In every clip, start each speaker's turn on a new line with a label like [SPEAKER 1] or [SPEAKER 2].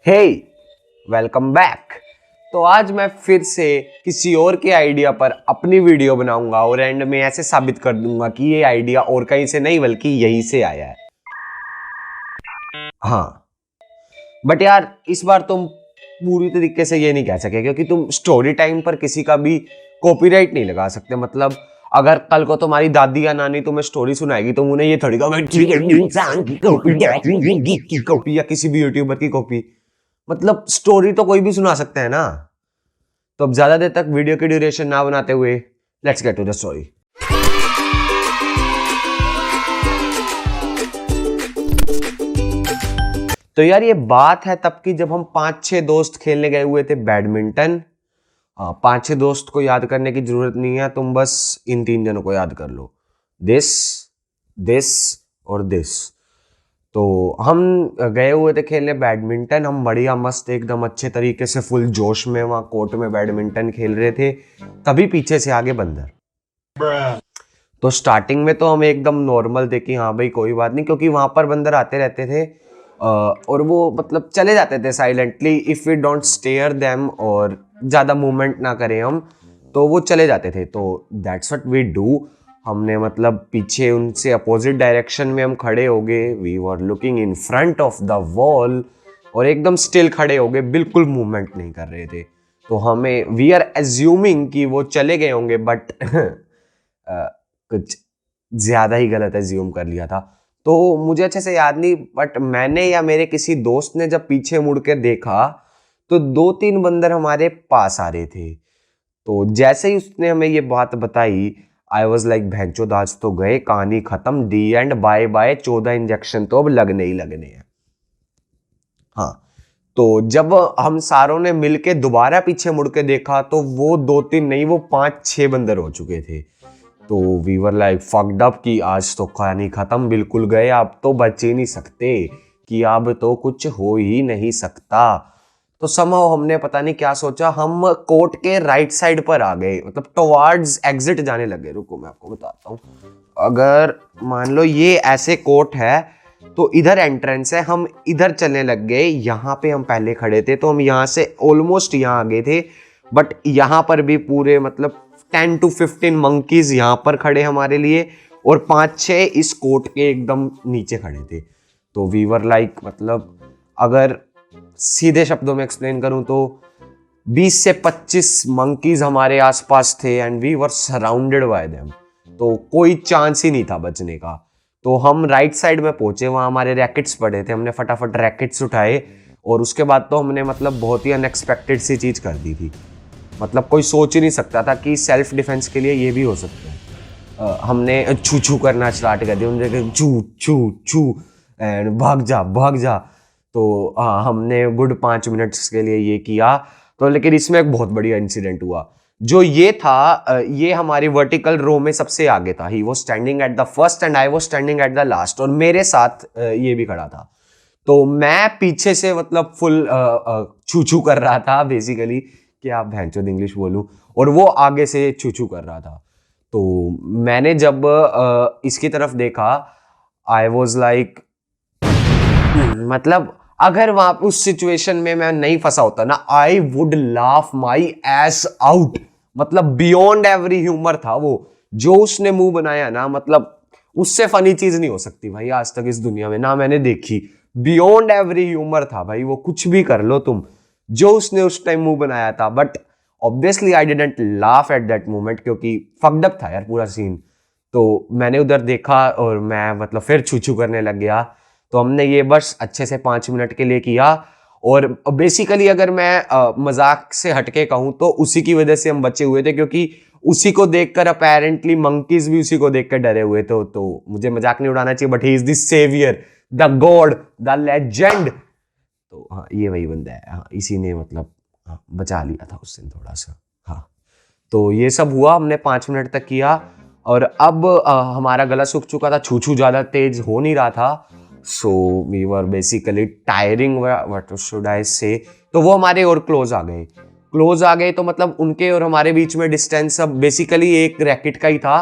[SPEAKER 1] हे welcome back. तो आज मैं फिर से किसी और के आइडिया पर अपनी वीडियो बनाऊंगा और एंड में ऐसे साबित कर दूंगा कि ये आइडिया और कहीं से नहीं बल्कि यहीं से आया है। हाँ, बट यार इस बार तुम पूरी तरीके से ये नहीं कह सके क्योंकि तुम स्टोरी टाइम पर किसी का भी कॉपीराइट नहीं लगा सकते। मतलब अगर कल को तुम्हारी दादी या नानी तुम्हें स्टोरी सुनाएगी तो उन्हें ये थोड़ी कॉपी या किसी भी यूट्यूबर की कॉपी, मतलब स्टोरी तो कोई भी सुना सकता है ना। तो अब ज्यादा देर तक वीडियो की ड्यूरेशन ना बनाते हुए let's get to the story. तो यार ये बात है तब की जब हम 5-6 दोस्त खेलने गए हुए थे बैडमिंटन। 5-6 दोस्त को याद करने की जरूरत नहीं है, तुम बस इन 3 जनों को याद कर लो, दिस दिस और दिस। तो हम गए हुए थे खेलने बैडमिंटन। हम बढ़िया मस्त एकदम अच्छे तरीके से फुल जोश में वहां कोर्ट में बैडमिंटन खेल रहे थे, तभी पीछे से आगे बंदर। तो स्टार्टिंग में तो हम एकदम नॉर्मल थे कि हाँ भाई कोई बात नहीं, क्योंकि वहां पर बंदर आते रहते थे और वो मतलब चले जाते थे silently if we don't stare them, और ज़्यादा मूवमेंट ना करें हम तो वो चले जाते थे। तो दैट्स व्हाट वी डू। हमने मतलब पीछे उनसे अपोजिट डायरेक्शन में हम खड़े हो गए, we were looking in front of the wall और एकदम स्टिल खड़े हो गए, बिल्कुल मूवमेंट नहीं कर रहे थे। तो हमें वी आर एज्यूमिंग कि वो चले गए होंगे, बट कुछ ज़्यादा ही गलत एज्यूम कर लिया था। तो मुझे अच्छे से याद नहीं, बट मैंने या मेरे किसी दोस्त ने जब पीछे मुड़ के देखा तो 2-3 बंदर हमारे पास आ रहे थे। तो जैसे ही उसने हमें ये बात बताई, आई वॉज लाइक भैंचोद आज तो गए, कहानी खत्म, दी एंड, बाय बाय, 14 इंजेक्शन तो अब लगने ही लगने हैं। हाँ, तो जब हम सारों ने मिलके दोबारा पीछे मुड़ के देखा तो वो 2-3 नहीं, वो 5-6 बंदर हो चुके थे। तो we were like fucked up कि आज तो कहानी खत्म, बिल्कुल गए, अब तो बच ही नहीं सकते, कि अब तो कुछ हो ही नहीं सकता। तो समहाउ हमने पता नहीं क्या सोचा, हम कोर्ट के राइट साइड पर आ गए, मतलब टुवर्ड्स एग्जिट जाने लगे। रुको मैं आपको बताता हूँ। अगर मान लो ये ऐसे कोर्ट है तो इधर एंट्रेंस है, हम इधर चलने लग गए। यहाँ पे हम पहले खड़े थे तो हम यहाँ से ऑलमोस्ट यहाँ आ गए थे, बट यहाँ पर भी पूरे मतलब 10 to 15 मंकीज यहाँ पर खड़े हमारे लिए और 5-6 इस कोर्ट के एकदम नीचे खड़े थे। तो वी वर लाइक, मतलब अगर सीधे शब्दों में एक्सप्लेन करूं तो 20 से 25 मंकीज हमारे आसपास थे and we were surrounded by them. तो कोई चांस ही नहीं था बचने का। तो हम राइट साइड में पहुंचे, वहां हमारे रैकेट्स पड़े थे, हमने फटाफट रैकेट्स उठाए और उसके बाद तो हमने मतलब बहुत ही अनएक्सपेक्टेड सी चीज कर दी थी। मतलब कोई सोच ही नहीं सकता था कि सेल्फ डिफेंस के लिए ये भी हो सकता है। हमने छू छू करना स्टार्ट कर दिया, उनसे छू छू छू एंड भाग जा भाग जा। तो हाँ, हमने गुड 5 मिनट्स के लिए ये किया। तो लेकिन इसमें एक बहुत बढ़िया इंसिडेंट हुआ। जो ये था, ये हमारी वर्टिकल रो में सबसे आगे था। He was standing at the first and I was standing at the last, और मेरे साथ ये भी खड़ा था। तो मैं पीछे से मतलब फुल छू छू कर रहा था बेसिकली, कि आप भैंचोद इंग्लिश बोलूं, और वो आगे से छू छू कर रहा था। तो मैंने जब इसकी तरफ देखा, आई वाज लाइक, मतलब अगर वहां उस सिचुएशन में मैं नहीं फंसा होता ना, I would laugh my S out. मतलब बियॉन्ड एवरी ह्यूमर था वो, जो उसने मुंह बनाया ना, मतलब उससे फनी चीज नहीं हो सकती भाई आज तक इस दुनिया में, ना मैंने देखी। बियॉन्ड एवरी ह्यूमर था भाई वो, कुछ भी कर लो तुम, जो उसने उस टाइम मुंह बनाया था। But obviously I didn't laugh at that moment, क्योंकि फक्ड अप था यार पूरा सीन। तो मैंने उधर देखा और मैं मतलब फिर छू छू करने लग गया। तो हमने ये बस अच्छे से 5 मिनट के लिए किया। और बेसिकली अगर मैं मजाक से हटके कहूँ तो उसी की वजह से हम बचे हुए थे, क्योंकि उसी को देखकर अपेरेंटली मंकीज भी उसी को देखकर डरे हुए थे। तो मुझे मजाक नहीं उड़ाना चाहिए, but he is the saviour, the God, the legend. तो हाँ, ये वही बंदा है। हाँ, इसी ने मतलब हाँ, बचा लिया था उस दिन थोड़ा सा। हाँ, तो ये सब हुआ, हमने 5 मिनट तक किया। और अब हमारा गला सूख चुका था, छू छू ज़्यादा तेज हो नहीं रहा था। So we were basically tiring, what should I say. तो वो हमारे और क्लोज आ गए तो मतलब उनके और हमारे बीच में डिस्टेंस अब बेसिकली एक रैकेट का ही था।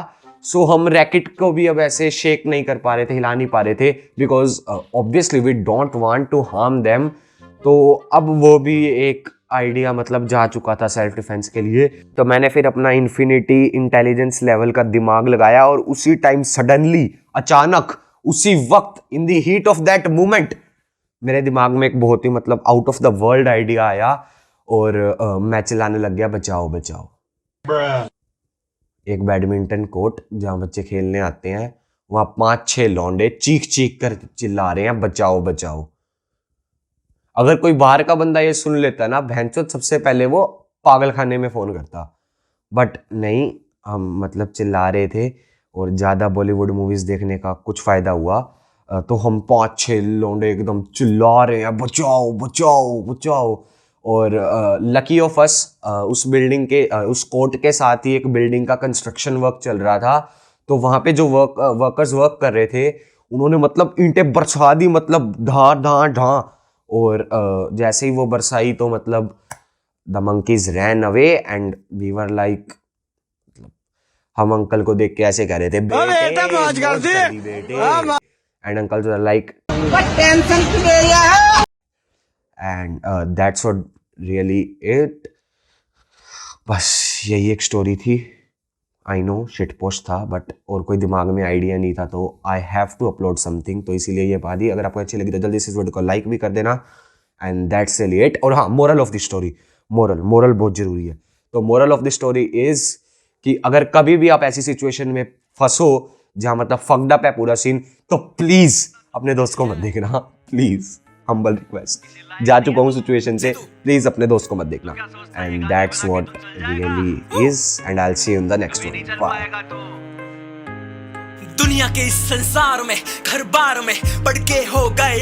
[SPEAKER 1] सो हम रैकेट को भी अब ऐसे शेक नहीं कर पा रहे थे, हिला नहीं पा रहे थे, because obviously we don't want to harm them. तो अब वो भी एक आइडिया मतलब जा चुका था सेल्फ डिफेंस के लिए। तो मैंने फिर अपना इन्फिनिटी इंटेलिजेंस लेवल का दिमाग लगाया और उसी टाइम सडनली अचानक उसी वक्त in the heat of that moment मेरे दिमाग में एक बहुत ही मतलब out of the world idea आया और मैं चिल्लाने लग गया बचाओ बचाओ। एक बैडमिंटन कोर्ट जहां बच्चे खेलने आते हैं, वहां 5-6 लौंडे चीख चीख कर चिल्ला रहे हैं बचाओ बचाओ। अगर कोई बाहर का बंदा ये सुन लेता ना भैंचोद सबसे पहले वो पागल खाने में फोन करता, बट नहीं, हम मतलब चिल्ला रहे थे और ज़्यादा बॉलीवुड मूवीज देखने का कुछ फ़ायदा हुआ। तो हम 5-6 लौंडे एकदम चिल्ला रहे हैं बचाओ बचाओ बचाओ। और लकी ऑफ अस उस बिल्डिंग के उस कोर्ट के साथ ही एक बिल्डिंग का कंस्ट्रक्शन वर्क चल रहा था। तो वहाँ पे जो वर्कर्स वर्क कर रहे थे उन्होंने मतलब ईंटें बरसा दी, मतलब ढा ढा ढा। और जैसे ही वो बरसाई तो मतलब the monkeys ran away and we were like, हम अंकल को देख के ऐसे कह रहे थे बेटे मौज कर दी बेटे, and uncle were like tension की ले है, and that's what really it. बस यही एक स्टोरी थी। आई नो शिट पोस्ट था बट और कोई दिमाग में आइडिया नहीं था, तो I have to upload something, तो इसीलिए ये बात ही। अगर आपको अच्छी लगी तो जल्दी से इस वीडियो को लाइक भी कर देना एंड दैट्स रियली इट। और हाँ, moral of the story, moral बहुत जरूरी है। तो moral of the story is कि अगर कभी भी आप ऐसी सिचुएशन में फंसो जहां मतलब फक्ड अप है पूरा सीन, तो प्लीज अपने दोस्त को मत देखना, प्लीज, हम्बल रिक्वेस्ट। जा चुका हूं सिचुएशन से, प्लीज अपने दोस्त को मत देखना। And that's what really is and I will see you in the next one. Bye.
[SPEAKER 2] दुनिया के इस संसार में घर बार में पड़ के हो गए